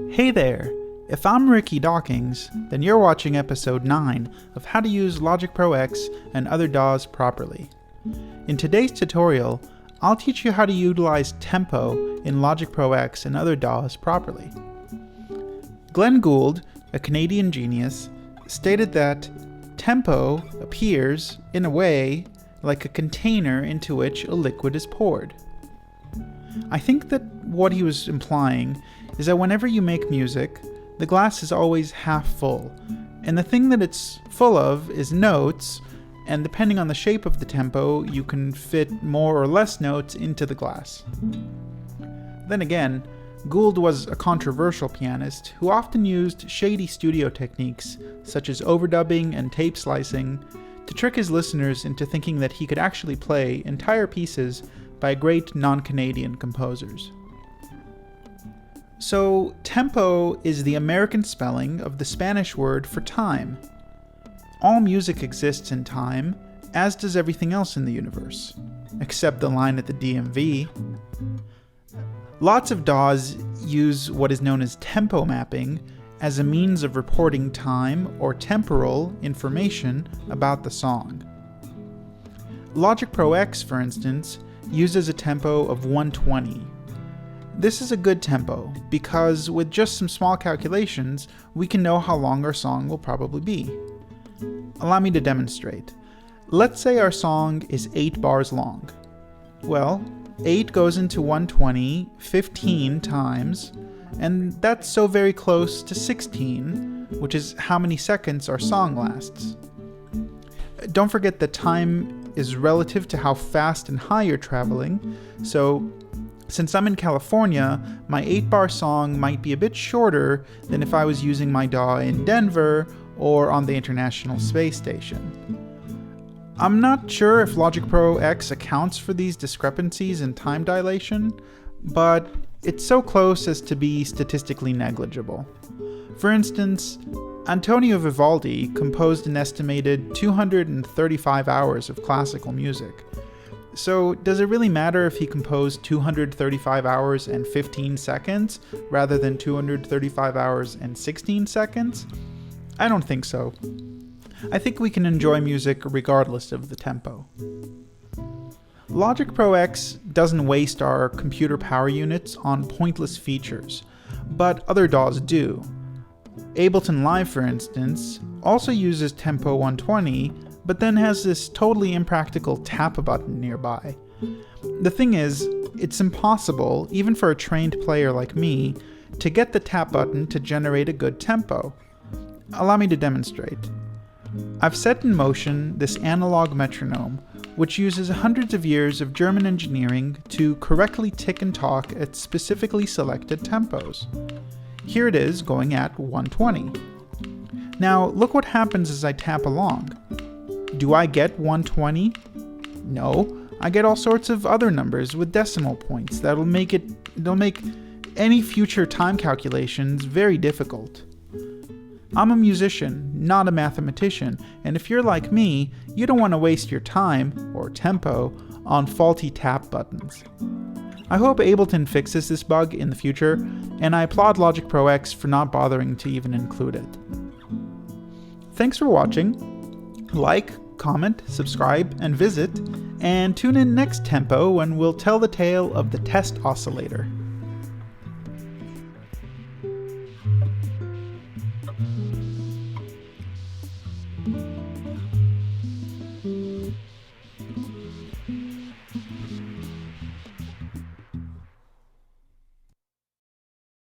Hey there! If I'm Ricky Dawkins, then you're watching episode 9 of how to use Logic Pro X and other DAWs properly. In today's tutorial, I'll teach you how to utilize tempo in Logic Pro X and other DAWs properly. Glenn Gould, a Canadian genius, stated that tempo appears, in a way, like a container into which a liquid is poured. I think that what he was implying is that whenever you make music, the glass is always half full, and the thing that it's full of is notes, and depending on the shape of the tempo, you can fit more or less notes into the glass. Then again, Gould was a controversial pianist who often used shady studio techniques, such as overdubbing and tape slicing, to trick his listeners into thinking that he could actually play entire pieces by great non-Canadian composers. So, tempo is the American spelling of the Spanish word for time. All music exists in time, as does everything else in the universe, except the line at the DMV. Lots of DAWs use what is known as tempo mapping as a means of reporting time or temporal information about the song. Logic Pro X, for instance, uses a tempo of 120. This is a good tempo because with just some small calculations, we can know how long our song will probably be. Allow me to demonstrate. Let's say our song is 8 bars long. Well, 8 goes into 120 15 times, and that's so very close to 16, which is how many seconds our song lasts. Don't forget that time is relative to how fast and high you're traveling, so since I'm in California, my 8-bar song might be a bit shorter than if I was using my DAW in Denver or on the International Space Station. I'm not sure if Logic Pro X accounts for these discrepancies in time dilation, but it's so close as to be statistically negligible. For instance, Antonio Vivaldi composed an estimated 235 hours of classical music. So does it really matter if he composed 235 hours and 15 seconds rather than 235 hours and 16 seconds? I don't think so. I think we can enjoy music regardless of the tempo. Logic Pro X doesn't waste our computer power units on pointless features, but other DAWs do. Ableton Live, for instance, also uses tempo 120, but then has this totally impractical tap button nearby. The thing is, it's impossible, even for a trained player like me, to get the tap button to generate a good tempo. Allow me to demonstrate. I've set in motion this analog metronome, which uses hundreds of years of German engineering to correctly tick and talk at specifically selected tempos. Here it is going at 120. Now look what happens as I tap along. Do I get 120? No, I get all sorts of other numbers with decimal points that'll make any future time calculations very difficult. I'm a musician, not a mathematician, and if you're like me, you don't want to waste your time, or tempo, on faulty tap buttons. I hope Ableton fixes this bug in the future, and I applaud Logic Pro X for not bothering to even include it. Thanks for watching. Like, comment, subscribe, and visit, and tune in next tempo when we'll tell the tale of the test oscillator.